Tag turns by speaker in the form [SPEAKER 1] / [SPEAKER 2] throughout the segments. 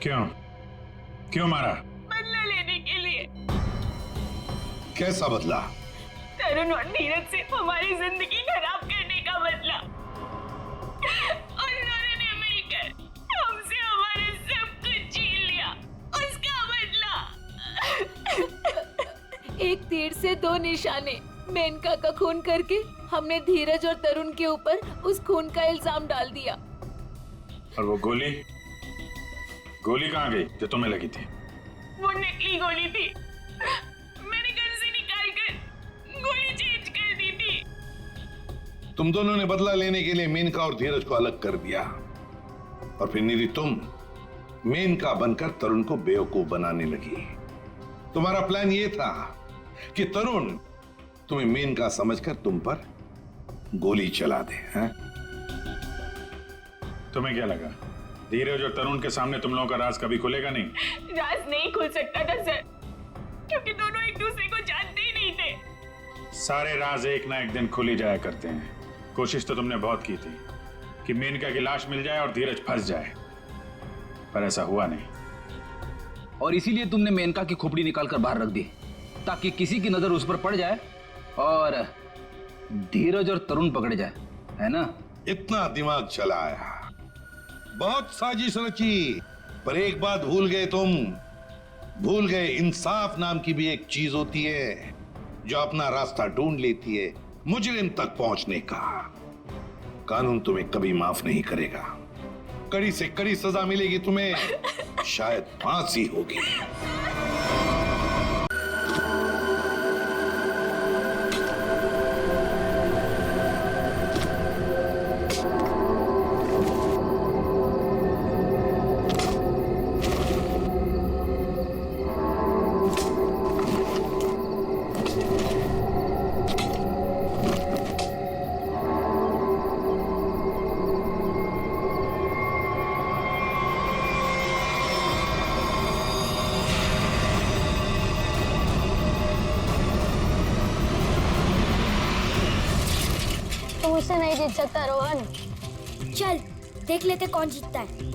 [SPEAKER 1] क्यों क्यों मारा?
[SPEAKER 2] बदला लेने के लिए।
[SPEAKER 3] कैसा बदला?
[SPEAKER 2] तरुण और धीरज से हमारी जिंदगी खराब करने का बदला। उन्होंने मिलकर हमसे हमारे सब कुछ छीन लिया, उसका बदला।
[SPEAKER 4] एक तीर से दो निशाने। मेनका का खून करके हमने धीरज और तरुण के ऊपर उस खून का इल्जाम डाल दिया।
[SPEAKER 1] और वो गोली कहाँ गई जो तुम्हें लगी थी?
[SPEAKER 2] वो नकली गोली थी, मैंने घर से निकाल कर गोली चेंज कर दी थी।
[SPEAKER 3] तुम दोनों ने बदला लेने के लिए मेनका और धीरज को अलग कर दिया और फिर निधि तुम मेनका बनकर तरुण को बेवकूफ बनाने लगी। तुम्हारा प्लान यह था कि तरुण तुम्हें मेनका समझकर तुम पर गोली चला दे। हैं?
[SPEAKER 1] तुम्हें क्या लगा धीरज और तरुण के सामने तुम लोगों का राज कभी खुलेगा नहीं?
[SPEAKER 2] राज नहीं खुल सकता था सर, क्योंकि दोनों एक दूसरे को जानते ही नहीं थे।
[SPEAKER 1] सारे राज एक ना एक दिन खुल ही जाया करते हैं। कोशिश तो तुमने बहुत की थी कि मेनका की लाश मिल जाए और धीरज फंस जाए, पर ऐसा हुआ नहीं।
[SPEAKER 5] और इसीलिए तुमने मेनका की खोपड़ी निकालकर बाहर रख दी ताकि किसी की नजर उस पर पड़ जाए और धीरज और तरुण पकड़े जाए, है ना?
[SPEAKER 3] इतना दिमाग चलाया, बहुत साजिश रची, पर एक बात भूल गए तुम। भूल गए इंसाफ नाम की भी एक चीज होती है जो अपना रास्ता ढूंढ लेती है मुजरिम तक पहुंचने का। कानून तुम्हें कभी माफ नहीं करेगा, कड़ी से कड़ी सजा मिलेगी तुम्हें, शायद फांसी होगी।
[SPEAKER 6] तुम उससे नहीं जीत सकता रोहन।
[SPEAKER 7] चल देख लेते कौन जीतता है।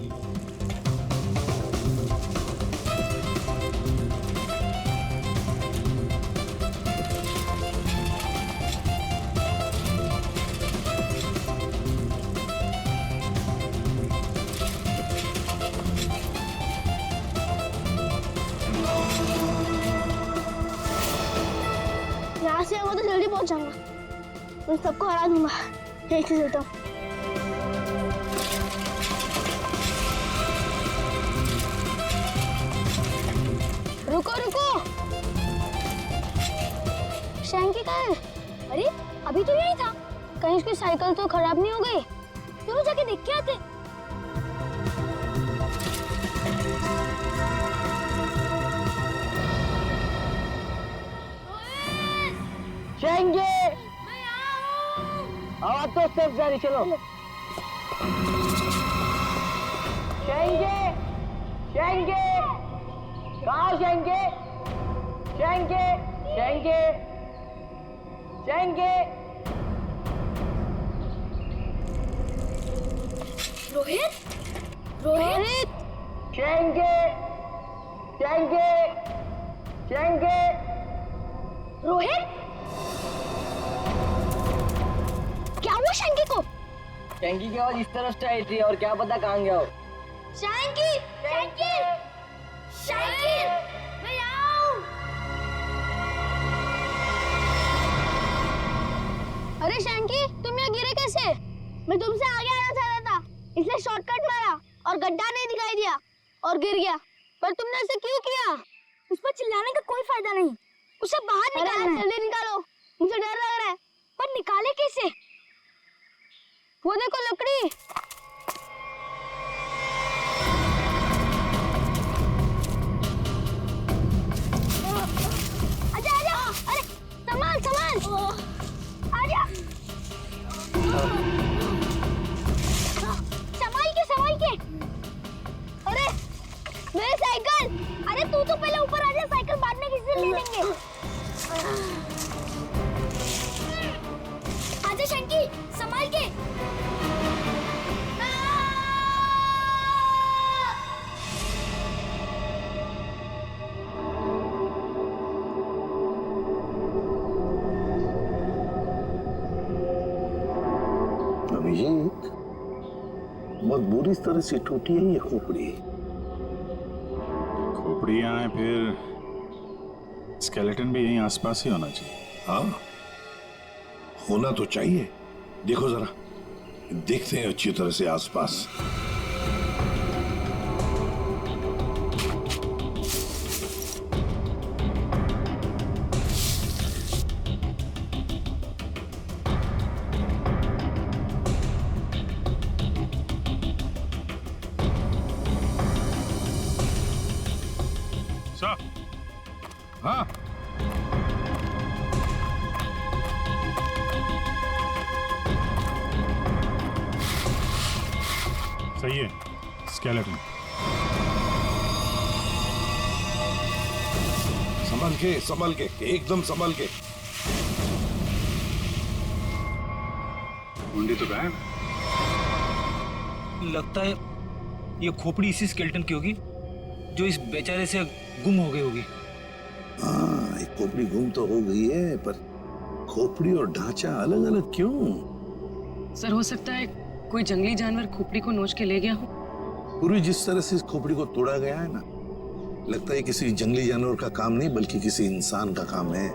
[SPEAKER 6] यहाँ से वो तो जल्दी पहुंच जाऊंगा, उन सबको हरा दूंगा। एक से चलता हूँ। रुको रुको, शैंकी कहाँ है? अरे अभी तो यही था। कहीं उसकी साइकिल तो खराब नहीं हो गई? चलो जाके देख के आते।
[SPEAKER 8] शेंगे आवाज तो सिर्फ जारी, चलो। शेंगे शेंगे कहाँ हो शेंगे? शेंगे शेंगे शेंगे।
[SPEAKER 7] रोहित रोहित
[SPEAKER 8] शेंगे शेंगे शेंगे।
[SPEAKER 6] रोहित क्या हुआ शैंकी को?
[SPEAKER 8] शेंगी की आवाज इस तरफ से आई थी और क्या पता कहाँ गया हो।
[SPEAKER 6] शैंकी शैंकी शैंकी मैं आऊं। अरे शैंकी तुम यहाँ गिरे कैसे? मैं तुमसे आगे आना चाह रहा था, इसलिए शॉर्टकट मारा और गड्ढा नहीं दिखाई दिया और गिर गया। पर तुमने ऐसे क्यों किया? उस पर चिल्लाने का कोई फायदा नहीं, उसे बाहर निकालो। जल्दी निकालो, मुझे डर लग रहा है। पर निकाले कैसे? वो देखो लकड़ी। आजा आजा, अरे संभाल संभाल, आजा। संभाल के। अरे मेरी साइकिल। अरे तू तो पहले ऊपर आजा, साइकिल बाद में किसी से ले लेंगे।
[SPEAKER 7] आजा शंकी संभाल के।
[SPEAKER 3] बहुत बुरी तरह से टूटी है ये खोपड़ी।
[SPEAKER 1] खोपड़ी यहाँ है, फिर स्केलेटन भी यहीं आसपास ही होना चाहिए।
[SPEAKER 3] हाँ, होना तो चाहिए। देखो जरा, देखते हैं अच्छी तरह से आसपास।
[SPEAKER 1] सर,
[SPEAKER 3] हाँ,
[SPEAKER 1] सही है, स्केलेटन।
[SPEAKER 3] संभल के, एकदम संभल के।
[SPEAKER 1] मुंडी तो गायब।
[SPEAKER 5] लगता है ये खोपड़ी इसी स्केलेटन की होगी जो इस बेचारे से गुम हो गई होगी।
[SPEAKER 3] हाँ, एक खोपड़ी गुम तो हो गई है, पर खोपड़ी और ढांचा अलग अलग क्यों?
[SPEAKER 9] सर, हो सकता है कोई जंगली जानवर खोपड़ी को नोच के ले गया हो।
[SPEAKER 3] पूरी जिस तरह से इस खोपड़ी को तोड़ा गया है ना, लगता है किसी जंगली जानवर का काम नहीं बल्कि किसी इंसान का काम है।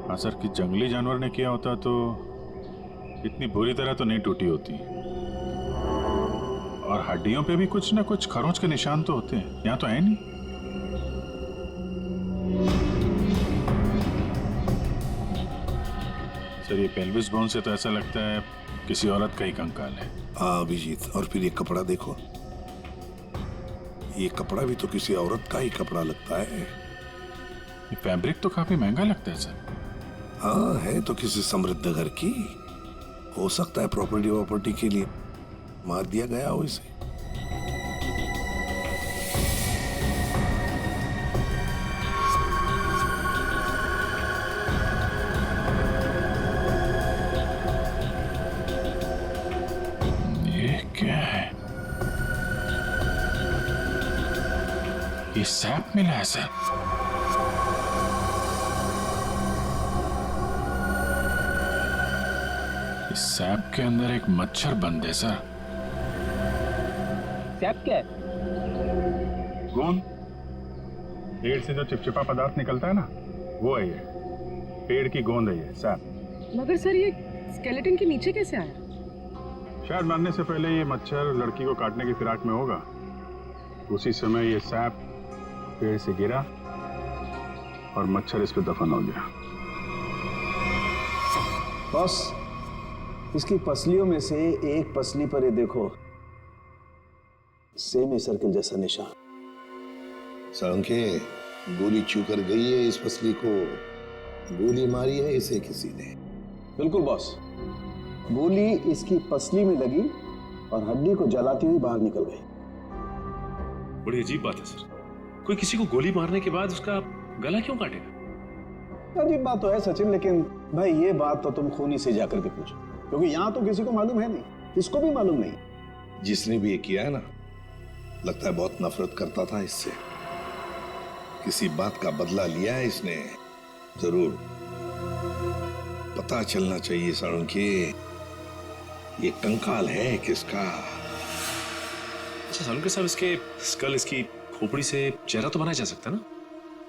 [SPEAKER 1] हाँ सर, कि जंगली जानवर ने किया होता तो इतनी बुरी तरह तो नहीं टूटी होती। और हड्डियों पे भी कुछ ना कुछ खरोंच के निशान तो होते हैं, यहाँ तो है नहीं। सर, ये पेल्विस बोन से तो ऐसा लगता है किसी औरत का ही कंकाल है।
[SPEAKER 3] हाँ अभिजीत, और फिर ये कपड़ा देखो, ये कपड़ा भी तो किसी औरत का ही कपड़ा लगता है।
[SPEAKER 1] ये फैब्रिक तो काफी महंगा लगता है सर।
[SPEAKER 3] हाँ, है तो किसी समृद्ध घर की, हो सकता है प्रॉपर्टी के लिए मार दिया गया हो इसे।
[SPEAKER 1] ये क्या है? ये सैप मिला है सर। इस सैप के अंदर एक मच्छर बंद है सर।
[SPEAKER 5] सैप क्या है?
[SPEAKER 1] गोंद। पेड़ से जो चिपचिपा पदार्थ निकलता है ना, वो है ये। पेड़ की गोंद है ये सैप।
[SPEAKER 9] मगर सर, ये स्केलेटन के नीचे कैसे आया?
[SPEAKER 1] शायद मरने से पहले ये मच्छर लड़की को काटने की फिराक में होगा। उसी समय ये सैप पेड़ से गिरा और मच्छर इस पे दफन हो गया।
[SPEAKER 10] बॉस, इसकी पसलियों में से एक पसली पर ये देखो, सेमी सर्कल जैसा निशान।
[SPEAKER 3] सारंगे, गोली छू कर गई है इस पसली को। गोली मारी है इसे किसी ने।
[SPEAKER 10] बिल्कुल बॉस, गोली इसकी पसली में लगी और हड्डी को जलाती हुई बाहर निकल गई।
[SPEAKER 11] बड़ी अजीब बात है सर, कोई किसी को गोली मारने के बाद उसका गला क्यों काटेगा?
[SPEAKER 10] अजीब बात तो है सचिन, लेकिन भाई ये बात तो तुम खूनी से जाकर के पूछो, क्योंकि यहाँ तो किसी को मालूम है नहीं, इसको भी मालूम नहीं।
[SPEAKER 3] जिसने भी ये किया है ना, लगता है बहुत नफरत करता था इससे। किसी बात का बदला लिया है इसने जरूर। पता चलना चाहिए सारंगे, ये कंकाल है किसका।
[SPEAKER 11] अच्छा सालुंके साहब, इसके स्कल, इसकी खोपड़ी से चेहरा तो बनाया जा सकता है ना?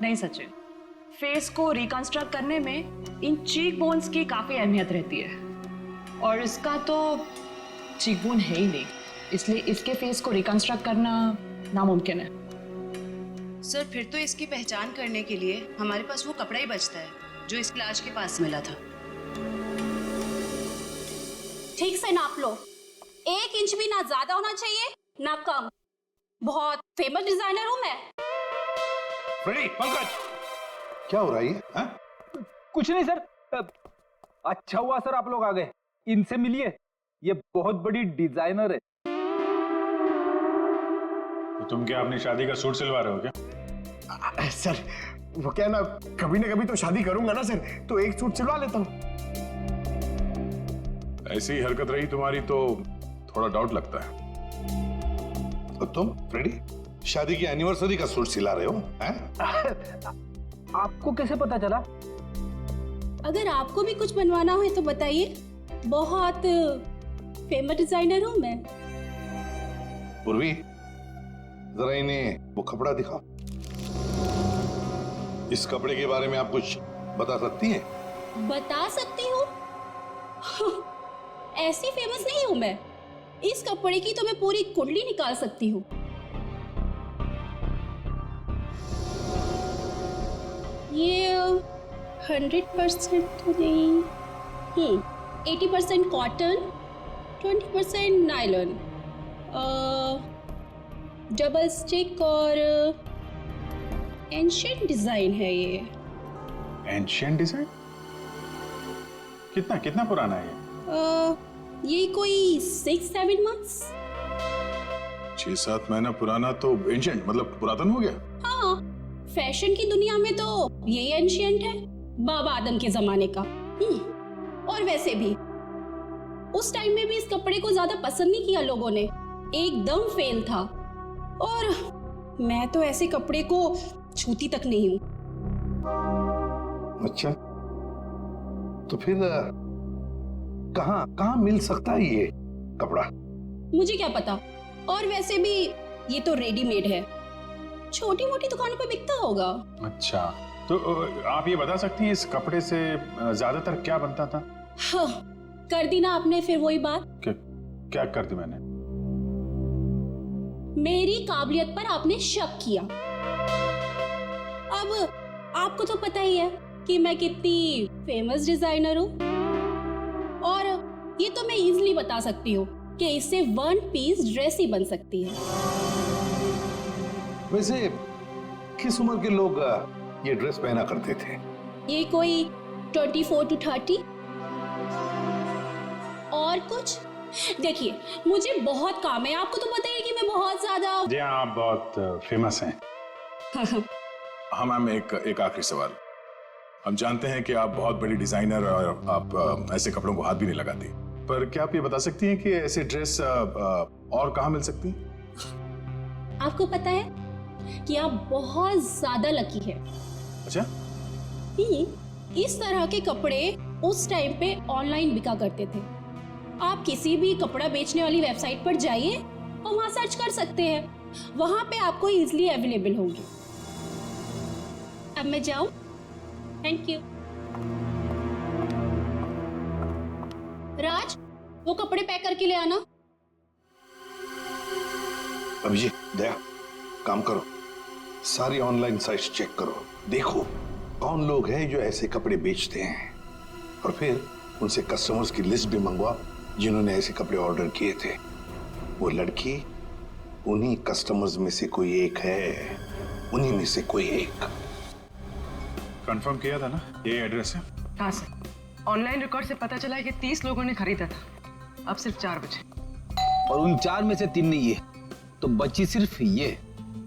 [SPEAKER 2] नहीं सचिन, फेस को रिकंस्ट्रक्ट करने में इन चीक बोन्स की काफी अहमियत रहती है, और इसका तो चीक बोन है ही नहीं, इसलिए इसके फेस को रिकंस्ट्रक्ट करना नामुमकिन है।
[SPEAKER 12] सर, फिर तो इसकी पहचान करने के लिए हमारे पास वो कपड़ा ही बचता है जो इस लाश के पास मिला था।
[SPEAKER 6] ठीक से नाप लो, 1 इंच भी ना ज्यादा होना चाहिए ना कम। बहुत फेमस डिजाइनर हूं मैं।
[SPEAKER 3] फ्रेडी, पंकज, क्या हो रहा है ये? हाँ?
[SPEAKER 5] कुछ नहीं सर। अच्छा हुआ सर आप लोग आ गए, इनसे मिलिए, ये बहुत बड़ी डिजाइनर है।
[SPEAKER 1] तो तुम क्या अपनी शादी का सूट सिलवा रहे हो क्या?
[SPEAKER 10] सर, वो क्या ना कभी तो शादी करूंगा ना सर, तो एक सूट सिलवा लेता हूँ।
[SPEAKER 1] ऐसी ही हरकत रही तुम्हारी तो थोड़ा डाउट लगता है।
[SPEAKER 3] तो तुम फ्रेडी शादी की एनिवर्सरी का सूट सिला रहे हो?
[SPEAKER 5] आपको कैसे पता चला?
[SPEAKER 6] अगर आपको भी कुछ बनवाना हो तो बताइए, बहुत फेमस डिजाइनर हूं मैं।
[SPEAKER 3] पूर्वी, जरा इन्हें वो कपड़ा दिखाओ। इस कपड़े के बारे में आप कुछ बता सकती हैं?
[SPEAKER 13] बता सकती हूँ? ऐसी फेमस नहीं हूँ मैं। इस कपड़े की तो मैं पूरी कुंडली निकाल सकती हूँ। ये 100% तो नहीं, 80% कॉटन, 20% नायलॉन, डबल स्टिक और एंशिएंट डिजाइन है ये।
[SPEAKER 1] Ancient design? कितना कितना पुराना है
[SPEAKER 13] ये कोई 6-7 मंथ्स।
[SPEAKER 10] 6-7 महीना पुराना तो एंशिएंट मतलब पुरातन हो गया।
[SPEAKER 13] हाँ, फैशन की दुनिया में तो यही एंशिएंट है, बाबा आदम के जमाने का। और वैसे भी उस टाइम में भी इस कपड़े को ज्यादा पसंद नहीं किया लोगों ने, एकदम फेल था। और मैं तो ऐसे कपड़े को छूती तक नहीं हूँ।
[SPEAKER 3] अच्छा, तो फिर कहाँ मिल सकता है ये कपड़ा?
[SPEAKER 13] मुझे क्या पता, और वैसे भी ये तो रेडीमेड है, छोटी मोटी दुकानों पे बिकता होगा।
[SPEAKER 1] अच्छा, तो आप ये बता सकती हैं इस कपड़े से ज्यादातर क्या बनता था?
[SPEAKER 13] हाँ, कर दी ना आपने फिर वही बात।
[SPEAKER 1] क्या कर दी मैंने?
[SPEAKER 13] मेरी काबिलियत पर आपने शक किया। अब आपको तो पता ही है कि मैं कितनी फेमस डिजाइनर हूँ, और ये तो मैं इजीली बता सकती हूँ कि इससे 1 पीस ड्रेस ही बन सकती है।
[SPEAKER 3] वैसे किस उम्र के लोग ये ड्रेस पहना करते थे?
[SPEAKER 13] ये कोई 24 to 30। और कुछ देखिए, मुझे बहुत काम है, आपको तो पता ही है कि मैं बहुत ज्यादा।
[SPEAKER 1] जी हाँ, आप बहुत फेमस हैं।
[SPEAKER 10] हाँ मैम, एक आखिरी सवाल। हम जानते हैं कि आप बहुत बड़ी डिजाइनर और आप ऐसे कपड़ों को हाथ भी नहीं लगाती, पर क्या आप ये बता सकती हैं कि ऐसे ड्रेस और कहाँ मिल सकती हैं?
[SPEAKER 13] आपको पता है कि आप बहुत ज्यादा लकी है।
[SPEAKER 10] अच्छा,
[SPEAKER 13] इस तरह के कपड़े उस टाइम पे ऑनलाइन बिका करते थे। आप किसी भी कपड़ा बेचने वाली वेबसाइट पर जाइए और वहां सर्च कर सकते हैं, वहां पे आपको इजीली अवेलेबल होंगे। अब मैं जाऊं? Thank you. राज, वो कपड़े पैक करके ले आना।
[SPEAKER 3] अभिजीत, दया, काम करो, सारी ऑनलाइन साइट्स चेक करो, देखो कौन लोग हैं जो ऐसे कपड़े बेचते हैं, और फिर उनसे कस्टमर्स की लिस्ट भी मंगवा जिन्होंने ऐसे कपड़े ऑर्डर किए थे। वो लड़की उन्हीं कस्टमर्स में से कोई एक है, उन्हीं में से कोई एक।
[SPEAKER 1] कंफर्म किया था ना ये एड्रेस है?
[SPEAKER 9] हाँ सर, ऑनलाइन रिकॉर्ड से पता चला है कि 30 लोगों ने खरीदा था, अब सिर्फ 4 बचे।
[SPEAKER 5] और उन 4 में से 3 नहीं है, तो बची सिर्फ ये।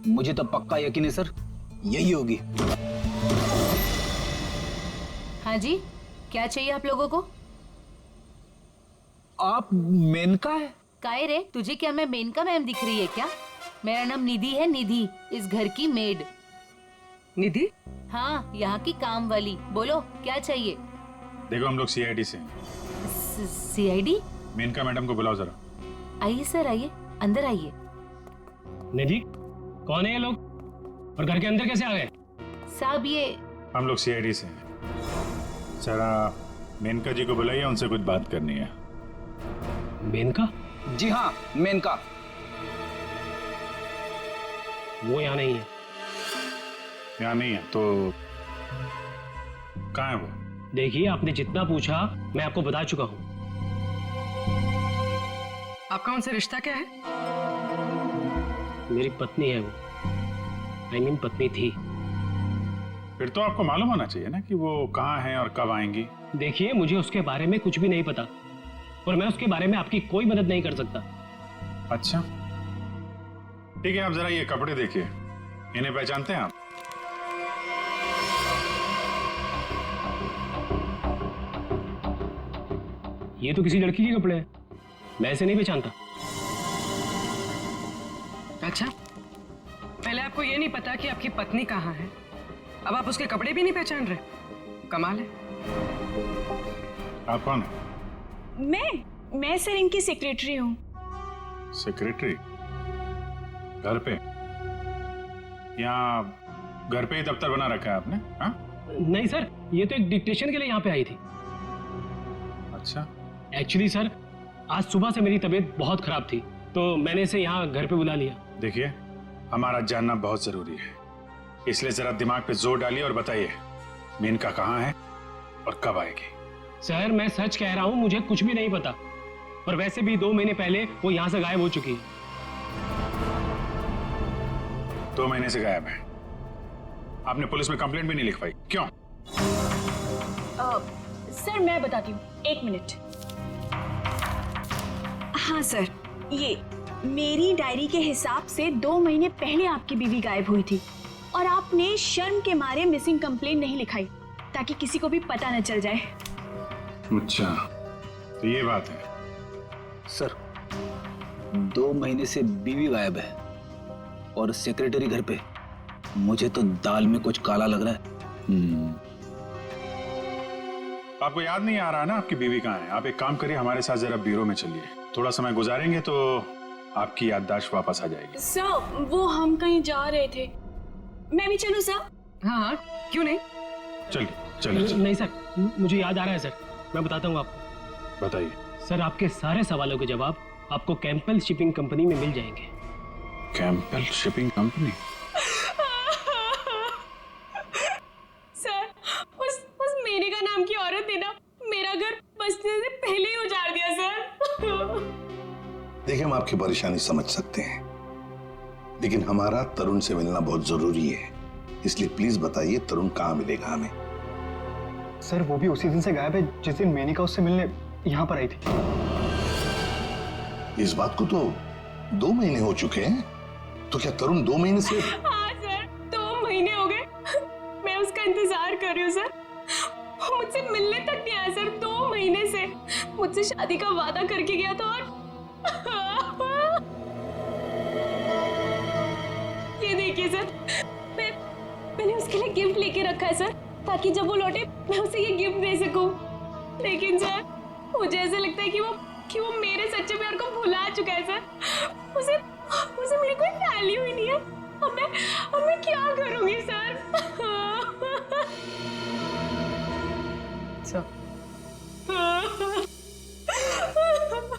[SPEAKER 5] मुझे तो पक्का यकीन है सर, यही होगी।
[SPEAKER 4] हाँ जी, क्या चाहिए आप लोगों को?
[SPEAKER 5] आप मेनका है?
[SPEAKER 4] काय रे, तुझे क्या मैं मेनका मैम दिख रही है क्या? मेरा नाम निधि है, निधि, इस घर की मेड।
[SPEAKER 9] निधि?
[SPEAKER 4] हाँ, यहाँ की काम वाली। बोलो क्या चाहिए?
[SPEAKER 1] देखो, हम लोग सीआईडी से हैं।
[SPEAKER 4] सीआईडी?
[SPEAKER 1] मेनका मैडम को बुलाओ जरा।
[SPEAKER 4] आइए सर, आइए, अंदर आइए।
[SPEAKER 14] निधि, कौन है ये लोग और घर के अंदर कैसे आ गए?
[SPEAKER 4] साहब, ये
[SPEAKER 1] हम लोग सीआईडी से हैं। जरा मेनका जी को बुलाइए, उनसे कुछ बात करनी है।
[SPEAKER 14] मेनका?
[SPEAKER 5] जी हाँ, मेनका।
[SPEAKER 14] वो यहाँ नहीं है।
[SPEAKER 1] यहाँ नहीं है तो कहाँ है वो?
[SPEAKER 14] देखिए, आपने जितना पूछा मैं आपको बता चुका हूँ।
[SPEAKER 9] आपका उनसे रिश्ता क्या है?
[SPEAKER 14] मेरी पत्नी है वो, I mean पत्नी थी।
[SPEAKER 1] फिर तो आपको मालूम होना चाहिए ना कि वो कहाँ हैं और कब आएंगी।
[SPEAKER 14] देखिए, मुझे उसके बारे में कुछ भी नहीं पता, और मैं उसके बारे में आपकी कोई मदद नहीं कर सकता।
[SPEAKER 1] अच्छा, ठीक है, आप जरा ये कपड़े देखिए, इन्हें पहचानते हैं आप?
[SPEAKER 14] ये तो किसी लड़की के कपड़े हैं, मैं इसे नहीं पहचानता।
[SPEAKER 9] अच्छा, पहले आपको ये नहीं पता कि आपकी पत्नी कहाँ है, अब आप उसके कपड़े भी नहीं पहचान रहे? कमाल है।
[SPEAKER 1] आप कौन है?
[SPEAKER 2] मैं सर इनकी सेक्रेटरी हूँ।
[SPEAKER 1] सेक्रेटरी? घर पे? यहाँ घर पे ही दफ्तर बना रखा है आपने? हाँ?
[SPEAKER 14] नहीं सर, ये तो एक डिक्टेशन के लिए यहाँ पे आई थी।
[SPEAKER 1] अच्छा।
[SPEAKER 14] एक्चुअली सर, आज सुबह से मेरी तबीयत बहुत खराब थी, तो मैंने इसे यहाँ घर पे बुला लिया।
[SPEAKER 1] देखिए, हमारा जानना बहुत जरूरी है, इसलिए जरा दिमाग पे जोर डालिए और बताइए मेनका कहाँ है और कब आएगी?
[SPEAKER 14] सर, मैं सच कह रहा हूँ, मुझे कुछ भी नहीं पता। और वैसे भी 2 महीने पहले वो यहाँ से गायब हो चुकी है।
[SPEAKER 1] 2 महीने से गायब है? आपने पुलिस में कंप्लेंट भी नहीं लिखवाई, क्यों?
[SPEAKER 2] सर मैं बताती हूँ, 1 मिनट। हाँ सर, ये मेरी डायरी के हिसाब से 2 महीने पहले आपकी बीवी गायब हुई थी और आपने शर्म के मारे मिसिंग कंप्लेंट नहीं लिखाई ताकि किसी को भी पता न चल जाए।
[SPEAKER 1] अच्छा, तो ये बात है।
[SPEAKER 5] सर, 2 महीने से बीवी गायब है और सेक्रेटरी घर पे। मुझे तो दाल में कुछ काला लग रहा है।
[SPEAKER 1] आपको याद नहीं आ रहा ना आपकी बीवी कहाँ है? आप एक काम करिए, हमारे साथ जरा ब्यूरो में चलिए। थोड़ा समय गुजारेंगे तो आपकी याददाश्त वापस आ जाएगी।
[SPEAKER 2] सर, वो हम कहीं जा रहे थे। मैं भी चलूं सर?
[SPEAKER 9] हाँ, क्यों नहीं?
[SPEAKER 1] चलिए चलिए।
[SPEAKER 14] नहीं सर, मुझे याद आ रहा है सर, मैं बताता हूँ आपको।
[SPEAKER 1] बताइए।
[SPEAKER 14] सर, आपके सारे सवालों के जवाब आपको कैंपल शिपिंग कंपनी में मिल जाएंगे।
[SPEAKER 1] कैंपल शिपिंग कंपनी?
[SPEAKER 2] सर, उस मेनका नाम की औरत ने ना मेरा घर बसने से पहले ही उजाड़ दिया सर।
[SPEAKER 3] देखिए, हम आपकी परेशानी समझ सकते हैं, लेकिन हमारा तरुण से मिलना बहुत जरूरी है, इसलिए प्लीज बताइए तरुण कहाँ मिलेगा हमें?
[SPEAKER 15] सर, वो भी उसी दिन से गायब है जिस दिन मेनिका उससे मिलने यहाँ पर आई थी।
[SPEAKER 3] इस बात को तो 2 महीने हो चुके हैं, तो क्या तरुण 2 महीने से?
[SPEAKER 2] हाँ सर, 2 महीने हो गए। मैं उसका इंतजार कर रही हूँ सर। वो मुझसे मिलने तक नहीं आया सर, 2 महीने से। मुझसे शादी का वादा करके गया था और ये देखिए सर, मैंने उसके लिए गिफ्ट लेके रखा है सर, ताकि जब वो लौटे मैं उसे ये गिफ्ट दे सकूं। लेकिन सर, मुझे ऐसा लगता है कि वो मेरे सच्चे प्यार को भुला चुका है सर। उसे मेरी कोई वैल्यू ही नहीं है। अब मैं क्या करूंगी सर?
[SPEAKER 9] सर,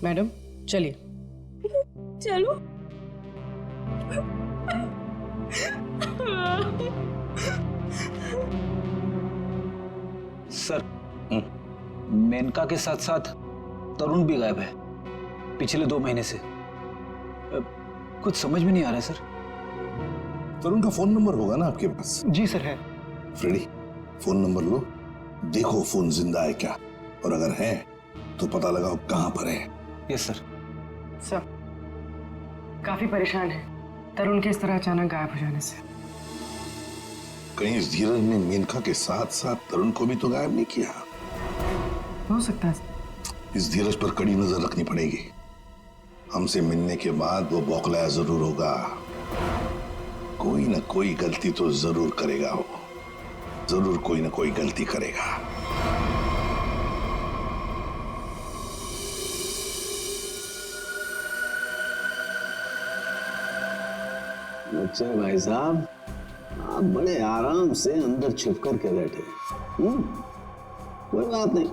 [SPEAKER 9] मैडम चलिए।
[SPEAKER 2] चलो।
[SPEAKER 5] सर, मेनका के साथ साथ तरुण भी गायब है पिछले 2 महीने से। कुछ समझ में नहीं आ रहा है सर।
[SPEAKER 3] तरुण का फोन नंबर होगा ना आपके पास?
[SPEAKER 15] जी सर, है।
[SPEAKER 3] फ्रेडी, फोन नंबर लो, देखो फोन जिंदा है क्या, और अगर है तो पता लगाओ कहां पर है।
[SPEAKER 5] Yes sir.
[SPEAKER 9] सर, काफी परेशान है तरुण के इस तरह अचानक गायब हो जाने से।
[SPEAKER 3] कहीं इस धीरज ने मेनका के साथ साथ तरुण को भी तो गायब नहीं किया?
[SPEAKER 9] हो सकता है।
[SPEAKER 3] इस धीरज पर कड़ी नजर रखनी पड़ेगी। हमसे मिलने के बाद वो बौखलाया जरूर होगा, कोई ना कोई गलती तो जरूर करेगा। वो जरूर कोई ना कोई गलती करेगा।
[SPEAKER 16] अच्छा भाई साहब, आप बड़े आराम से अंदर छुप कर के बैठे। कोई बात नहीं,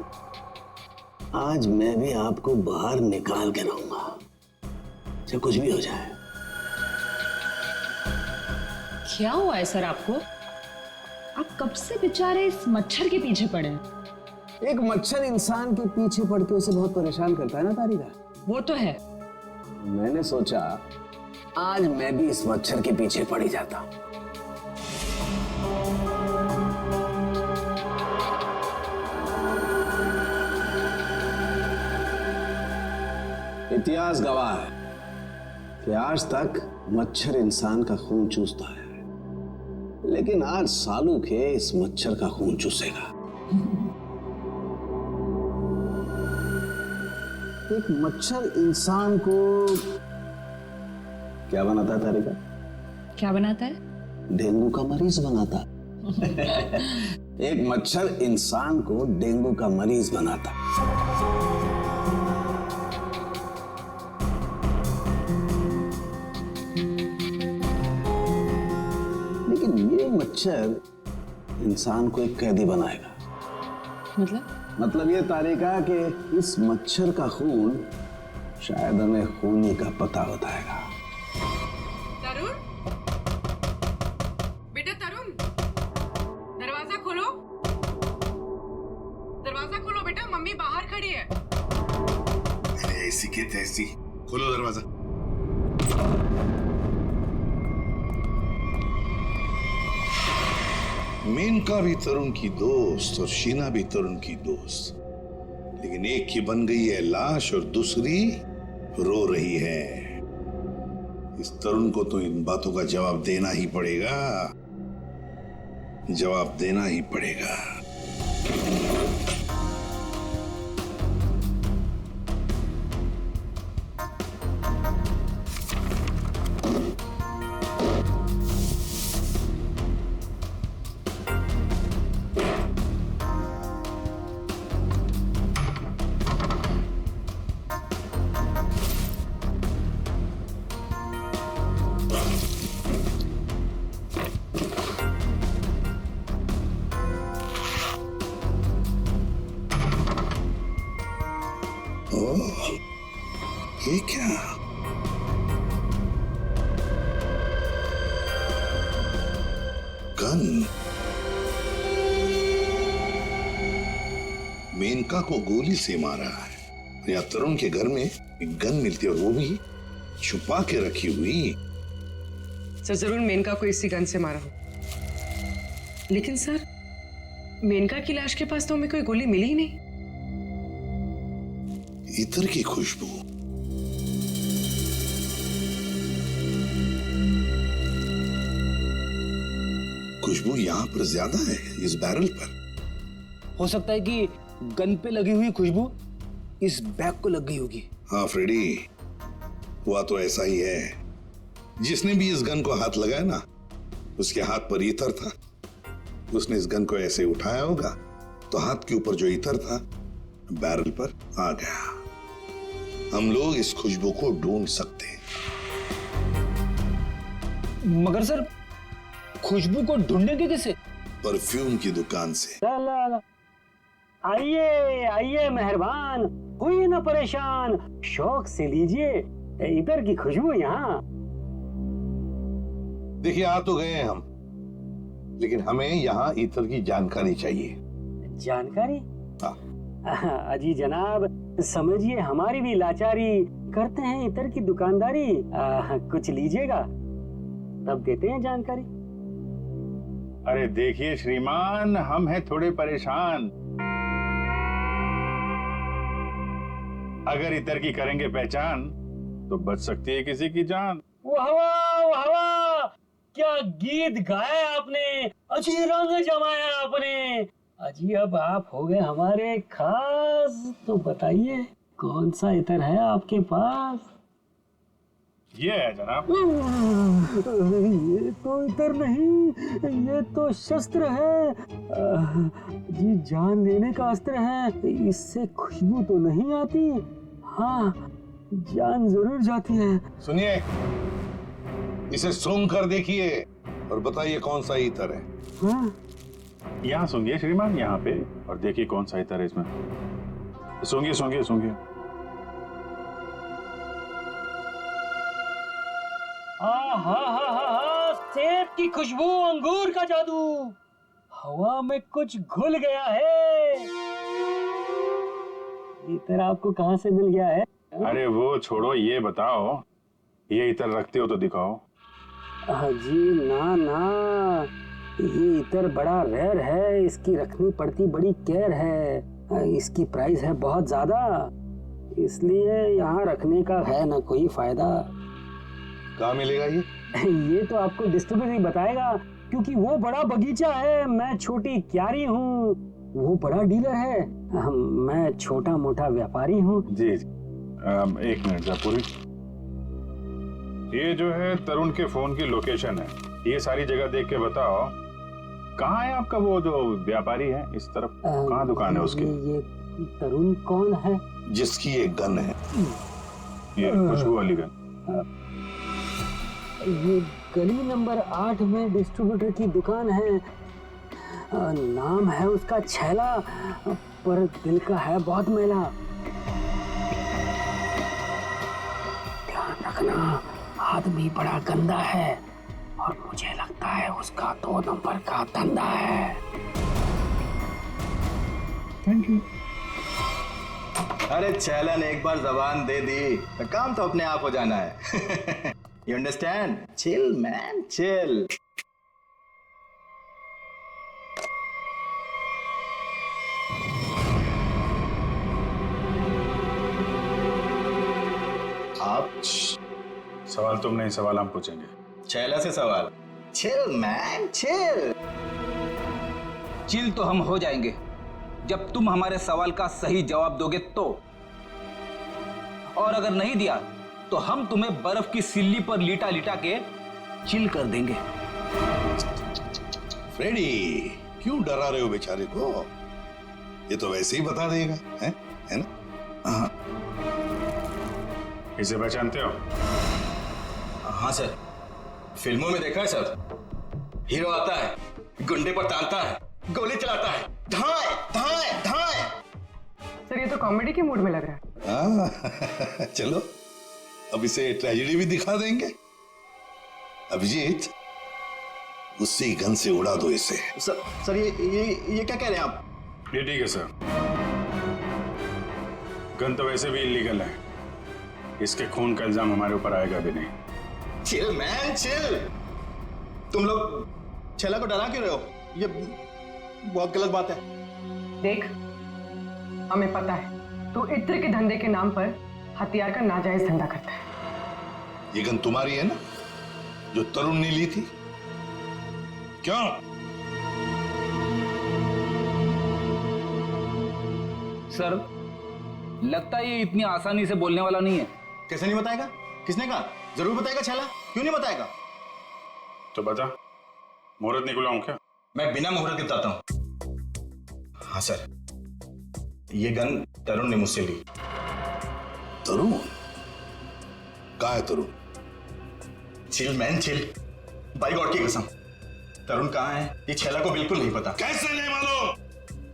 [SPEAKER 16] आज मैं भी आपको बाहर निकाल के रहूंगा, चाहे कुछ भी हो जाए।
[SPEAKER 2] क्या हुआ है सर आपको? आप कब से बेचारे इस मच्छर के पीछे पड़े हैं?
[SPEAKER 16] एक मच्छर इंसान के पीछे पड़ के उसे बहुत परेशान करता है ना तारिका।
[SPEAKER 2] वो तो है।
[SPEAKER 16] मैंने सोचा आज मैं भी इस मच्छर के पीछे पड़ ही जाता। इतिहास गवाह है कि आज तक मच्छर इंसान का खून चूसता है, लेकिन आज सालू के इस मच्छर का खून चूसेगा। एक मच्छर इंसान को क्या बनाता है तारिका?
[SPEAKER 2] क्या बनाता है?
[SPEAKER 16] डेंगू का मरीज बनाता। एक मच्छर इंसान को डेंगू का मरीज बनाता। लेकिन ये मच्छर इंसान को एक कैदी बनाएगा। मतलब ये तारिका कि इस मच्छर का खून शायद हमें खूनी का पता बताएगा।
[SPEAKER 9] तरुण, बेटा तरुण, दरवाजा खोलो, दरवाजा खोलो बेटा, मम्मी बाहर खड़ी है।
[SPEAKER 3] अरे ऐसी के तैसी, खोलो दरवाजा। मेनका भी तरुण की दोस्त और शीना भी तरुण की दोस्त, लेकिन एक की बन गई है लाश और दूसरी रो रही है। इस तरुण को तो इन बातों का जवाब देना ही पड़ेगा, जवाब देना ही पड़ेगा। ये क्या? गन। मेनका को गोली से मारा है या तरुण के घर में एक गन मिलती है और वो भी छुपा के रखी हुई।
[SPEAKER 9] सर जरूर मेनका को इसी गन से मारा हो, लेकिन सर मेनका की लाश के पास तो हमें कोई गोली मिली ही नहीं।
[SPEAKER 3] इत्र की खुशबू। खुशबू यहाँ पर ज्यादा है, इस बैरल पर।
[SPEAKER 5] हो सकता है कि गन पे लगी हुई खुशबू इस बैग को लग गई होगी।
[SPEAKER 3] हाँ फ्रेडी, हुआ तो ऐसा ही है। जिसने भी इस गन को हाथ लगाया ना, उसके हाथ पर इत्र था। उसने इस गन को ऐसे उठाया होगा तो हाथ के ऊपर जो इत्र था बैरल पर आ गया। हम लोग इस खुशबू को ढूंढ सकते हैं।
[SPEAKER 5] मगर सर खुशबू को ढूंढेंगे कैसे?
[SPEAKER 3] परफ्यूम की दुकान से।
[SPEAKER 14] आइए आइए मेहरबान, होइए ना परेशान, शौक से लीजिए इधर की खुशबू यहाँ।
[SPEAKER 3] देखिए आ तो गए हम, लेकिन हमें यहाँ इत्र की जानकारी चाहिए।
[SPEAKER 14] जानकारी?
[SPEAKER 3] हाँ।
[SPEAKER 14] अजी जनाब, समझिए हमारी भी लाचारी, करते हैं इत्र की दुकानदारी। कुछ लीजिएगा तब देते हैं जानकारी।
[SPEAKER 1] अरे देखिए श्रीमान, हम हैं थोड़े परेशान। अगर इतर की करेंगे पहचान तो बच सकती है किसी की जान।
[SPEAKER 14] वाह वाह वाह, क्या गीत गाया आपने, अच्छी रंग जमाया आपने। अजी अब आप हो गए हमारे खास, तो बताइए कौन सा इतर है आपके पास?
[SPEAKER 1] ये है जनाब।
[SPEAKER 14] ये तो इतर नहीं, ये तो शस्त्र है। जी जान लेने का अस्त्र है। इससे खुशबू तो नहीं आती, हाँ जान जरूर जाती है।
[SPEAKER 3] सुनिए, इसे सूंघ कर देखिए और बताइए कौन सा इतर है।
[SPEAKER 14] हाँ?
[SPEAKER 1] यहाँ सूंघिए श्रीमान, यहाँ पे, और देखिए कौन सा इतर है इसमें। सूंघिए सूंघिए सूंघिए।
[SPEAKER 14] सेब की खुशबू, अंगूर का जादू, हवा में कुछ घुल गया है। इतर आपको कहाँ से मिल गया है?
[SPEAKER 1] अरे वो छोड़ो, ये बताओ ये इतर रखते हो तो दिखाओ।
[SPEAKER 14] जी ना ना, ये इतर बड़ा रेयर है, इसकी रखनी पड़ती बड़ी केयर है। इसकी प्राइस है बहुत ज्यादा, इसलिए यहाँ रखने का है ना कोई फायदा।
[SPEAKER 3] कहाँ मिलेगा ये?
[SPEAKER 14] ये तो आपको डिस्ट्रीब्यूटर ही बताएगा, क्योंकि वो बड़ा बगीचा है, मैं छोटी क्यारी हूँ, वो बड़ा डीलर है, मैं छोटा मोटा व्यापारी हूँ।
[SPEAKER 1] जी एक मिनट जयपुरी, ये जो है तरुण के फोन की लोकेशन है, ये सारी जगह देख के बताओ कहाँ है आपका वो जो व्यापारी है इस तरफ, कहाँ दुकान है उसकी?
[SPEAKER 14] ये तरुण कौन है?
[SPEAKER 3] जिसकी एक गन है।
[SPEAKER 1] ये खुशबू वाली गन।
[SPEAKER 14] ये गली नंबर 8 में डिस्ट्रीब्यूटर की दुकान है। नाम है उसका छैला, पर दिल का है बहुत मैला। ध्यान रखना, आदमी बड़ा गंदा है और मुझे लगता है उसका 2 नंबर का धंधा है।
[SPEAKER 15] Thank you.
[SPEAKER 17] अरे छैला ने एक बार जबान दे दी तो काम तो अपने आप हो जाना है। You understand? Chill man, chill. आप
[SPEAKER 1] सवाल तुम नहीं, सवाल हम पूछेंगे।
[SPEAKER 17] छैला से सवाल? Chill man, chill.
[SPEAKER 5] चिल तो हम हो जाएंगे जब तुम हमारे सवाल का सही जवाब दोगे तो, और अगर नहीं दिया तो हम तुम्हें बर्फ की सिल्ली पर लिटा लिटा के चिल कर देंगे।
[SPEAKER 3] फ्रेडी, क्यों डरा रहे हो बेचारे को? ये तो वैसे ही बता देगा, है ना? हाँ।
[SPEAKER 1] इसे पहचानते हो?
[SPEAKER 17] हाँ सर, फिल्मों में देखा है सर। हीरो आता है, गुंडे पर तानता है, गोली चलाता है, धाए धाए धाए।
[SPEAKER 9] सर ये तो कॉमेडी के मूड में लग रहा है।
[SPEAKER 3] चलो अब इसे ट्रेजेडी भी दिखा देंगे। अभिजीत, उसी गन से उड़ा दो इसे।
[SPEAKER 17] सर ये क्या कह रहे हैं आप?
[SPEAKER 1] ये ठीक है सर, गन तो वैसे भी इलीगल है, इसके खून का इल्जाम हमारे ऊपर आएगा भी नहीं।
[SPEAKER 17] Chill man, chill. तुम लोग छैला को डरा क्यों रहे हो? ये बहुत गलत बात है।
[SPEAKER 9] देख, हमें पता है तू इत्र के धंधे के नाम पर हथियार का नाजायज धंधा करता है।
[SPEAKER 3] ये गन तुम्हारी है ना, जो तरुण ने ली थी? क्यों?
[SPEAKER 5] सर, लगता है ये इतनी आसानी से बोलने वाला नहीं है।
[SPEAKER 17] कैसे नहीं बताएगा? किसने कहा? जरूर बताएगा छैला, क्यों नहीं बताएगा?
[SPEAKER 1] तो बता, मुहूर्त निकलाऊं क्या?
[SPEAKER 17] मैं बिना मुहूर्त के बताता हूं। हाँ सर, ये गन तरुण ने मुझसे ली।
[SPEAKER 3] तरुण? कहाँ है Tarun?
[SPEAKER 17] Chill man, chill. By God की कसम, तरुण कहाँ है ये छैला को बिल्कुल नहीं पता।
[SPEAKER 3] कैसे नहीं मालूम?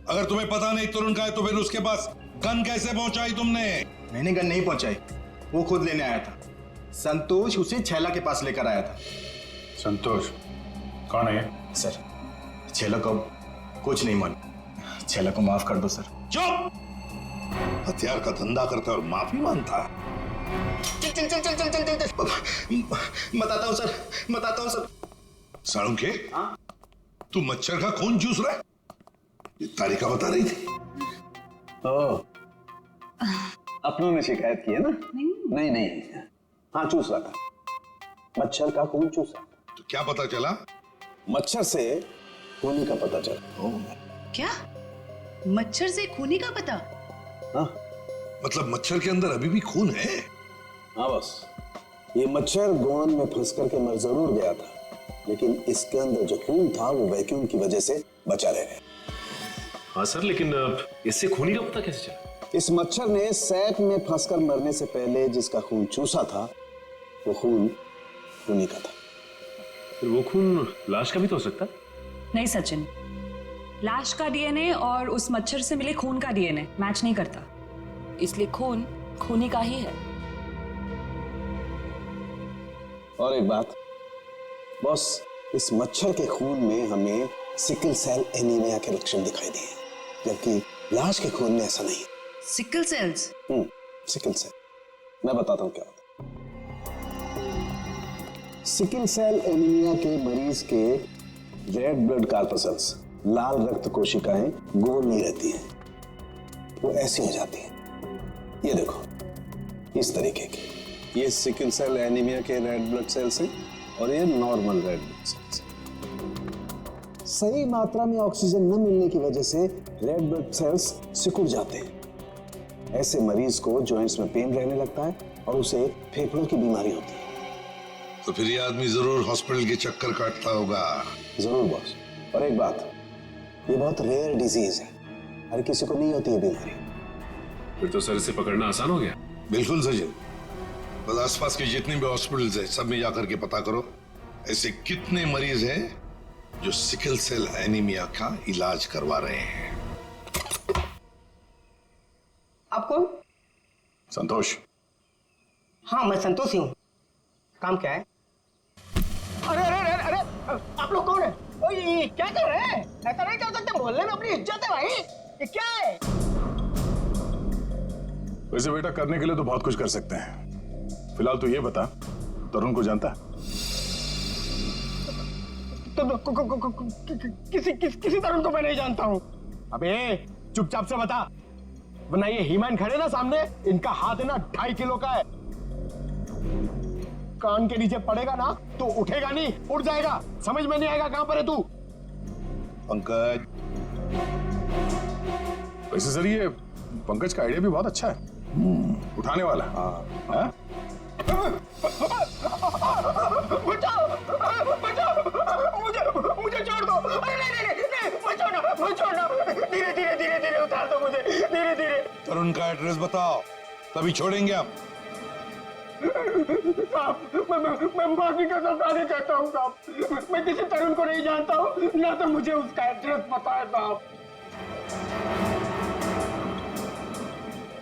[SPEAKER 3] अगर तुम्हें पता नहीं तरुण कहाँ है तो फिर उसके पास गन कैसे पहुंचाई तुमने?
[SPEAKER 17] मैंने गन नहीं पहुंचाई, वो खुद लेने आया था। संतोष उसे छैला के पास लेकर आया था।
[SPEAKER 1] संतोष कौन है ये?
[SPEAKER 17] सर, छैला को कुछ नहीं मालूम। छैला को माफ कर दो सर।
[SPEAKER 3] चुप! हथियार का धंधा करता है और माफी मांगता है।
[SPEAKER 17] चल चल चल चल चल चल चल बताता हूं सर, बताता हूं सर।
[SPEAKER 3] साळुंखे, तू मच्छर का खून चूस रहा है? ये तारिका बता रही थी।
[SPEAKER 16] अपनों ने शिकायत की है ना? नहीं, हाँ चूस रहा था, मच्छर का खून चूसा।
[SPEAKER 3] तो क्या पता चला?
[SPEAKER 16] मच्छर से खूनी का पता चला।
[SPEAKER 12] क्या? मच्छर से खूनी का पता?
[SPEAKER 16] हाँ,
[SPEAKER 3] मतलब मच्छर के अंदर अभी भी खून है?
[SPEAKER 16] हाँ बस, ये मच्छर गोंद में फंस करके मर जरूर गया था, लेकिन इसके अंदर जो खून था वो वैक्यूम की वजह से बचा रह गया।
[SPEAKER 11] हाँ सर, लेकिन इससे खूनी का पता कैसे चला?
[SPEAKER 16] इस मच्छर ने सैक में फंसकर मरने से पहले जिसका खून चूसा था वो खून खूनी का था।
[SPEAKER 11] फिर वो खून लाश का भी तो हो सकता?
[SPEAKER 2] नहीं सचिन, लाश का डीएनए और उस मच्छर से मिले खून का डीएनए मैच नहीं करता, इसलिए खून खूनी का ही है।
[SPEAKER 16] और एक बात बॉस, इस मच्छर के खून में हमें सिकल सेल एनीमिया के लक्षण दिखाई दिए, जबकि लाश के खून में ऐसा नहीं।
[SPEAKER 12] Sickle sales?
[SPEAKER 16] सिकल सेल, मैं बताता हूँ क्या होता है। सिकल सेल एनीमिया के मरीज के रेड ब्लड कार्पसेल्स, लाल रक्त कोशिकाएं गोल नहीं रहती हैं, वो ऐसी हो जाती हैं। ये देखो, इस तरीके की। ये सिकल सेल एनीमिया के रेड ब्लड सेल्स हैं और ये नॉर्मल रेड ब्लड सेल्स। सही मात्रा में ऑक्सीजन न मिलने की वजह से रेड ब्लड सेल्स सिकुड़ जाते हैं। ऐसे मरीज को जॉइंट्स में पेन रहने लगता है और उसे फेफड़ों की बीमारी होती है।
[SPEAKER 3] तो फिर ये आदमी जरूर हॉस्पिटल के चक्कर काटता होगा।
[SPEAKER 16] जरूर बॉस। और एक बात, ये बहुत रेयर डिजीज है, हर किसी को नहीं होती है बीमारी।
[SPEAKER 11] फिर तो सर इसे पकड़ना आसान हो गया।
[SPEAKER 3] बिल्कुल सचिन, बस आसपास के जितने भी हॉस्पिटल्स हैं सब में जाकर के पता करो ऐसे कितने मरीज हैं जो सिकल सेल एनीमिया का इलाज करवा रहे हैं।
[SPEAKER 18] आप कौन?
[SPEAKER 10] संतोष।
[SPEAKER 18] हाँ, मैं संतोष ही हूँ। काम क्या है? अरे अरे अरे अरे, आप लोग कौन है? ओए, ये क्या कर रहे हैं? ऐसा नहीं कर सकते, मोहल्ले में अपनी इज्जत है भाई। ये क्या है?
[SPEAKER 10] वैसे बेटा करने के लिए तो बहुत कुछ कर सकते हैं। फिलहाल तो ये बता, तरुण को जानता है?
[SPEAKER 18] किसी तरुण को मैं नहीं जानता हूँ। अबे चुपचाप से बता, वरना ये हीमैन खड़े ना सामने, इनका हाथ है ना 2.5 किलो का है। कान के नीचे पड़ेगा ना तो उठेगा नहीं, उड़ जाएगा। समझ में नहीं आएगा कहां पर है तू।
[SPEAKER 3] पंकज।
[SPEAKER 10] वैसे सर ये पंकज का आइडिया भी बहुत अच्छा है, उठाने वाला। हाँ?
[SPEAKER 18] बचाओ, बचाओ, मुझे छोड़ दो। अरे नहीं, मुझे छोड़ना। धीरे धीरे धीरे धीरे उतार दो मुझे, धीरे धीरे।
[SPEAKER 3] तरुण का एड्रेस बताओ, तभी छोड़ेंगे हम।
[SPEAKER 18] साहब, मैं माफी का सरकार कहता हूँ साहब, मैं किसी तरुण को नहीं जानता हूँ, ना तो मुझे उसका एड्रेस पता है साहब।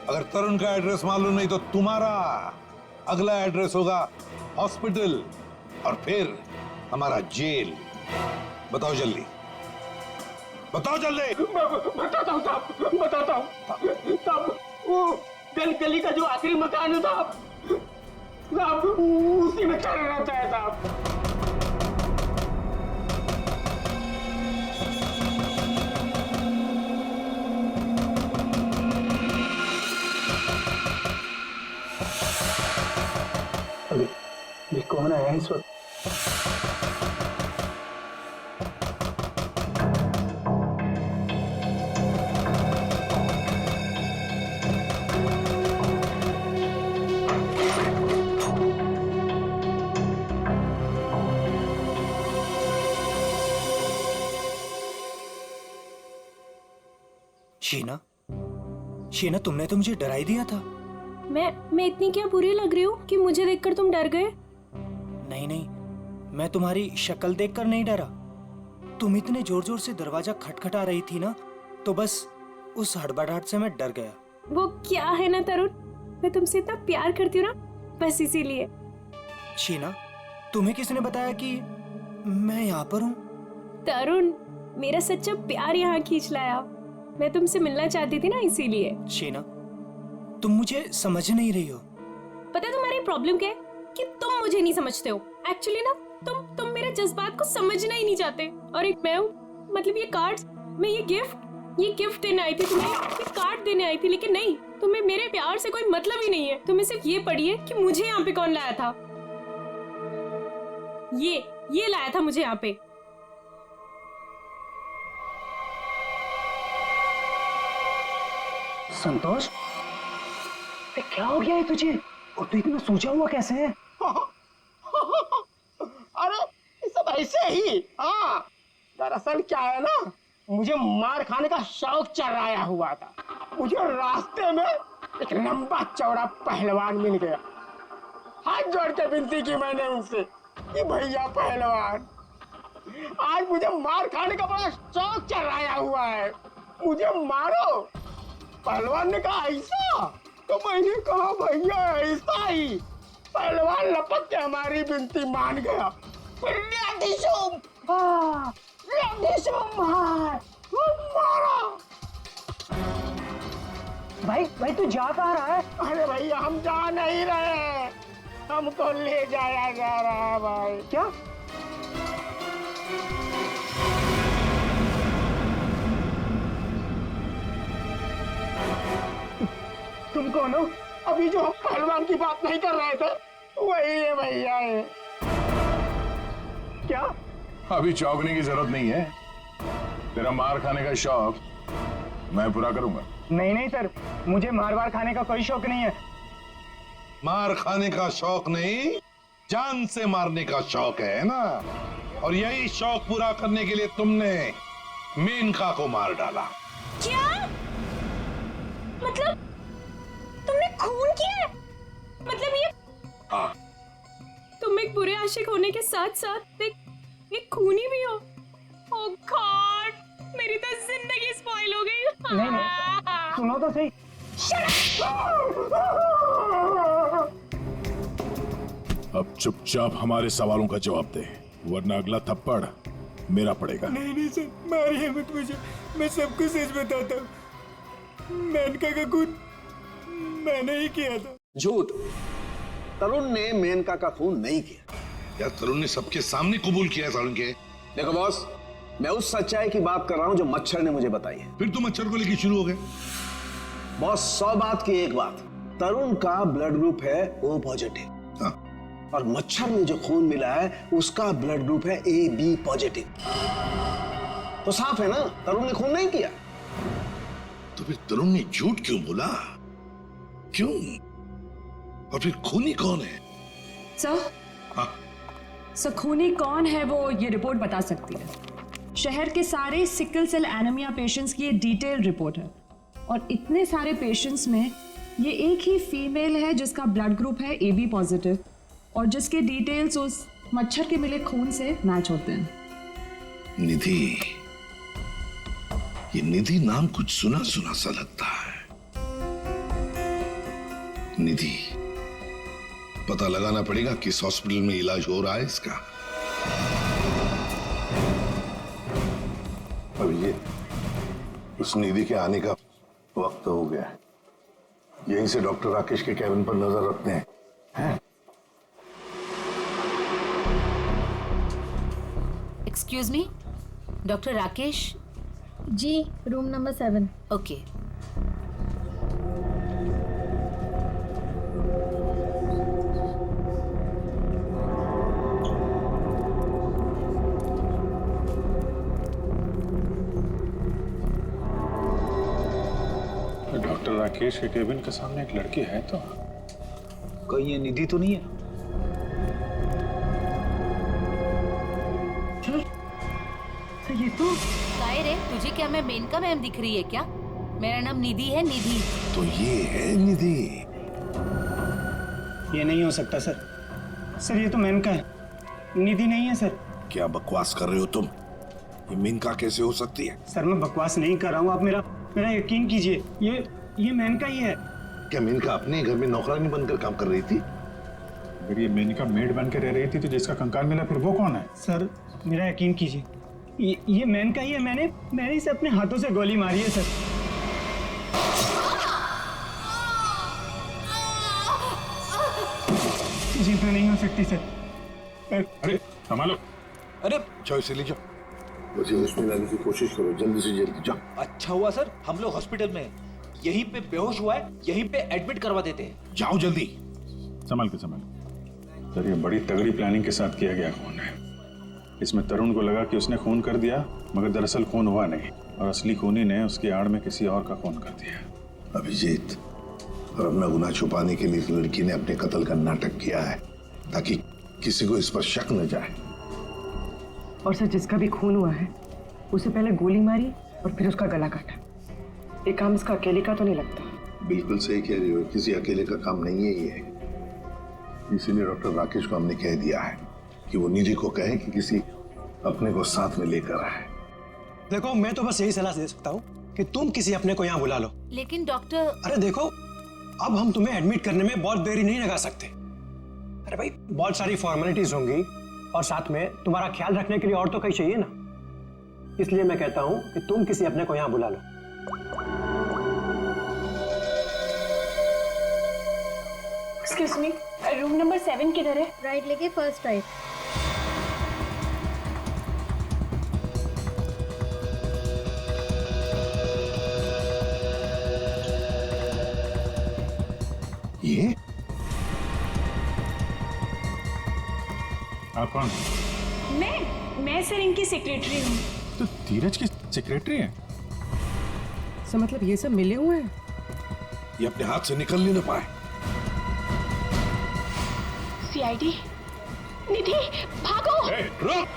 [SPEAKER 3] अगर तरुण का एड्रेस मालूम नहीं तो तुम्हारा अगला एड्रेस होगा हॉस्पिटल और फिर हमारा जेल। बताओ जल्दी, बताओ जल्दी।
[SPEAKER 18] बताता हूँ साहब, बताता हूँ साहब। वो गली का जो आखिरी मकान है साहब, उसी में चल रहता है साहब।
[SPEAKER 14] अभी कौन आया इस वक्त?
[SPEAKER 19] शीना, तुमने तो मुझे डरा ही दिया था।
[SPEAKER 4] मैं इतनी क्या बुरी लग रही हूँ कि मुझे देखकर तुम डर गए?
[SPEAKER 19] नहीं, मैं तुम्हारी शक्ल देखकर नहीं डरा। तुम इतने जोर जोर से दरवाजा खटखटा रही थी ना, तो बस उस हड़बड़ाहट से मैं डर गया।
[SPEAKER 4] वो क्या है ना तरुण, मैं तुमसे इतना प्यार करती हूँ ना, बस इसीलिए।
[SPEAKER 19] शीना, तुम्हें किसने बताया कि मैं यहाँ पर हूँ?
[SPEAKER 4] तरुण, मेरा सच्चा प्यार यहाँ खींच लाया। मैं तुमसे मिलना चाहती थी ना, इसीलिए।
[SPEAKER 19] शीना, तुम मुझे समझ नहीं रही हो।
[SPEAKER 4] पता है तुम्हारी प्रॉब्लम क्या है? कि तुम मुझे नहीं समझते हो। एक्चुअली ना तुम मेरे जज्बात को समझना ही नहीं चाहते। और एक मैं हूँ, मतलब ये कार्ड्स, मैं ये गिफ्ट देने आई थी तुम्हें, ये कार्ड देने आई थी, लेकिन नहीं, तुम्हें मेरे प्यार से कोई मतलब ही नहीं है। तुम्हें सिर्फ ये पड़ी है कि मुझे यहाँ पे कौन लाया था। ये लाया था मुझे यहाँ पे।
[SPEAKER 14] संतोष, क्या हो गया है तुझे? और तू इतना सोचा हुआ कैसे है?
[SPEAKER 18] अरे ये सब ऐसे ही। हाँ, दरअसल क्या है ना, मुझे मार खाने का शौक चढ़ाया हुआ था। मुझे रास्ते में एक लंबा चौड़ा पहलवान मिल गया। हाथ जोड़ के विनती की मैंने उनसे कि भैया पहलवान, आज मुझे मार खाने का बड़ा शौक चढ़ाया हुआ है, मुझे मारो। पहलवान ने कहा ऐसा? तो मैंने कहा भैया ऐसा ही। पहलवान लपक के हमारी विनती मान गया।
[SPEAKER 14] भाई तू जा कहाँ रहा है?
[SPEAKER 18] अरे भैया हम जा नहीं रहे, हमको ले जाया जा रहा है भाई।
[SPEAKER 14] क्या?
[SPEAKER 18] तुम कौन हो? अभी जो हम पहलवान की बात नहीं कर रहे थे वही है भैया। है क्या?
[SPEAKER 10] अभी चौंकने की जरूरत नहीं है। तेरा मार खाने का शौक मैं पूरा करूंगा।
[SPEAKER 15] नहीं सर, मुझे मार खाने का कोई शौक नहीं है।
[SPEAKER 3] मार खाने का शौक नहीं, जान से मारने का शौक है ना। और यही शौक पूरा करने के लिए तुमने मेनका को मार डाला।
[SPEAKER 4] क्या? मतलब तुमने खून किया है? मतलब ये?
[SPEAKER 3] हाँ,
[SPEAKER 4] तुम एक बुरे आशिक होने के साथ साथ एक खूनी भी हो। ओह गॉड, मेरी तो जिंदगी स्पॉइल हो गई।
[SPEAKER 14] नहीं, सुनो तो सही।
[SPEAKER 10] अब चुपचाप हमारे सवालों का जवाब दे, वरना अगला थप्पड़ मेरा पड़ेगा।
[SPEAKER 19] नहीं सर, मारिए मत मुझे, मैं सबको सच बताता हूँ। मेनका का खून मैंने ही किया था।
[SPEAKER 16] झूठ। तरुण ने मेनका का खून नहीं किया।
[SPEAKER 3] यार तरुण ने सबके सामने कबूल किया तरुण के।
[SPEAKER 16] देखो बॉस, मैं उस सच्चाई की बात कर रहा हूं जो मच्छर ने मुझे बताई है।
[SPEAKER 3] फिर तो मच्छर को लेके शुरू हो गए।
[SPEAKER 16] बॉस 100 बात की एक बात, तरुण का ब्लड ग्रुप है O पॉजिटिव।
[SPEAKER 3] हाँ।
[SPEAKER 16] और मच्छर में जो खून मिला है उसका ब्लड ग्रुप है AB पॉजिटिव। तो साफ है ना, तरुण ने खून नहीं किया।
[SPEAKER 3] तो फिर तरुण ने झूठ क्यों बोला? क्यों? और फिर खूनी कौन है?
[SPEAKER 2] सर, सर खूनी कौन है वो ये रिपोर्ट बता सकती है। शहर के सारे सिकल सेल एनीमिया पेशेंट्स की ये डिटेल रिपोर्ट है, और इतने सारे पेशेंट्स में ये एक ही फीमेल है जिसका ब्लड ग्रुप है AB पॉजिटिव, और जिसके डिटेल्स उस मच्छर के मिले खून से मैच होते हैं।
[SPEAKER 3] निधि, ये निधि नाम कुछ सुना सुना सा लगता है। निधि, पता लगाना पड़ेगा किस हॉस्पिटल में इलाज हो रहा है इसका। अब ये उस निधि के आने का वक्त हो गया है। यहीं से डॉक्टर राकेश के कैबिन पर नजर रखते हैं, हैं?
[SPEAKER 20] Excuse me, doctor Rakesh?
[SPEAKER 6] जी, room number 7।
[SPEAKER 20] Okay.
[SPEAKER 1] Doctor Rakesh के केबिन के सामने एक लड़की है, तो
[SPEAKER 5] कहीं ये निधि तो नहीं है?
[SPEAKER 20] सर ये तो काय रे, तुझे क्या मैं मेनका मैम दिख रही है क्या? मेरा नाम निधि है, निधि।
[SPEAKER 3] तो ये है निधि।
[SPEAKER 19] ये नहीं हो सकता सर। सर ये तो मेनका है, निधि नहीं है सर।
[SPEAKER 3] क्या बकवास कर रहे हो तुम? ये मेनका कैसे हो सकती है?
[SPEAKER 19] सर मैं बकवास नहीं कर रहा हूँ, आप मेरा यकीन कीजिए, ये मेनका ही है।
[SPEAKER 3] क्या मेनका अपने घर में नौकरानी बनकर काम कर रही थी?
[SPEAKER 1] अगर ये मेनका मेड बन के रह रही थी तो जिसका कंकाल मिला फिर वो कौन है?
[SPEAKER 19] सर मेरा यकीन कीजिए, ये मेनका ही है। मैंने इसे अपने हाथों से गोली मारी है सर। जीतना नहीं हो सकती सर।
[SPEAKER 1] अरे संभालो।
[SPEAKER 5] अरे
[SPEAKER 3] जाओ इसे ले जाओ, मुझे उसमें लाने की कोशिश करो, जल्दी से जल्दी जाओ।
[SPEAKER 5] अच्छा हुआ सर हम लोग हॉस्पिटल में, यहीं पे बेहोश हुआ है, यहीं पे एडमिट करवा देते हैं।
[SPEAKER 3] जाओ जल्दी।
[SPEAKER 1] संभाल के संभाल। सर ये बड़ी तगड़ी प्लानिंग के साथ किया गया खून है। इसमें तरुण को लगा कि उसने खून कर दिया, मगर दरअसल खून हुआ नहीं, और असली खूनी ने उसकी आड़ में किसी और का खून कर दिया।
[SPEAKER 3] अभिजीत, और अपना गुनाह छुपाने के लिए इस लड़की ने अपने कत्ल का नाटक किया है ताकि किसी को इस पर शक न जाए।
[SPEAKER 9] और सर जिसका भी खून हुआ है उसे पहले गोली मारी और फिर उसका गला काटा। ये काम इसका अकेले का तो नहीं लगता।
[SPEAKER 3] बिल्कुल सही कह रही हो, किसी अकेले का काम नहीं है ये। इसीलिए डॉक्टर राकेश को हमने कह दिया है कि वो निधि को कहे कि किसी अपने को साथ में लेकर आए।
[SPEAKER 15] देखो मैं तो बस यही सलाह दे सकता हूँ कि तुम किसी अपने को यहाँ बुला लो।
[SPEAKER 20] लेकिन डॉक्टर,
[SPEAKER 15] अरे देखो, अब हम तुम्हें एडमिट करने में बहुत देरी नहीं लगा सकते। अरे भाई बहुत सारी फॉर्मेलिटीज होंगी, और साथ में तुम्हारा ख्याल रखने के लिए और तो कहीं चाहिए ना। इसलिए मैं कहता हूँ कि तुम किसी अपने को यहाँ बुला लो।
[SPEAKER 4] एक्सक्यूज मी, रूम नंबर 7 किधर है?
[SPEAKER 6] राइट लेके फर्स्ट राइट।
[SPEAKER 3] ये
[SPEAKER 1] आप कौन?
[SPEAKER 4] मैं सर इनकी सेक्रेटरी हूँ।
[SPEAKER 1] तो धीरज की सेक्रेटरी है?
[SPEAKER 9] सर मतलब ये सब मिले हुए हैं?
[SPEAKER 3] ये अपने हाथ से निकल नहीं पाए।
[SPEAKER 4] CID, निधि भागो।
[SPEAKER 3] रुक।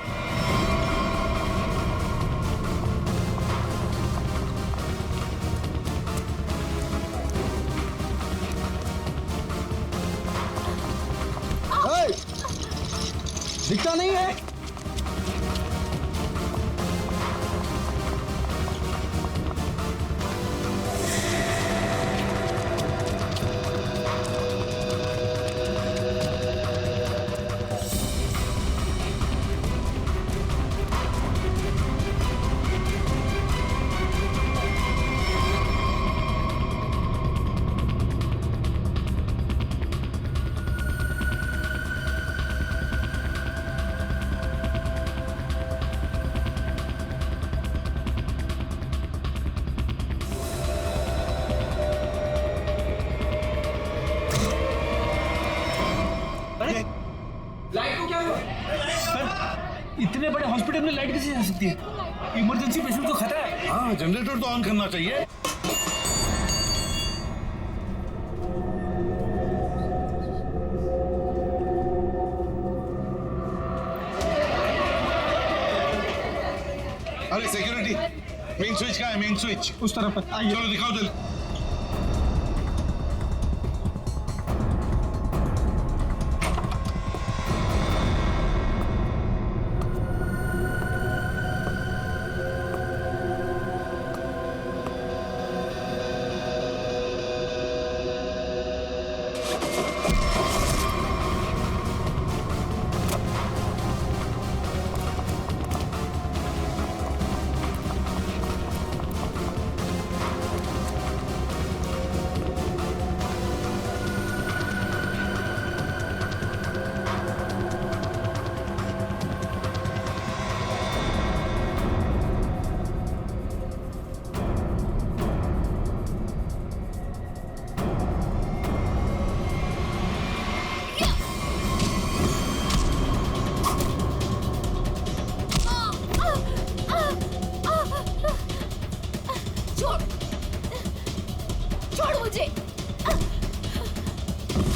[SPEAKER 18] दिखता नहीं है?
[SPEAKER 5] लाइट को क्या हुआ? सर, इतने बड़े हॉस्पिटल में लाइट कैसे जा सकती है? इमरजेंसी पेशेंट को खतरा है।
[SPEAKER 3] हाँ, जनरेटर तो ऑन करना चाहिए। अरे सिक्योरिटी, मेन स्विच कहाँ है? मेन स्विच
[SPEAKER 15] उस तरफ है। आइए।
[SPEAKER 3] चलो दिखाओ जल्दी।
[SPEAKER 7] छोड़ मुझे।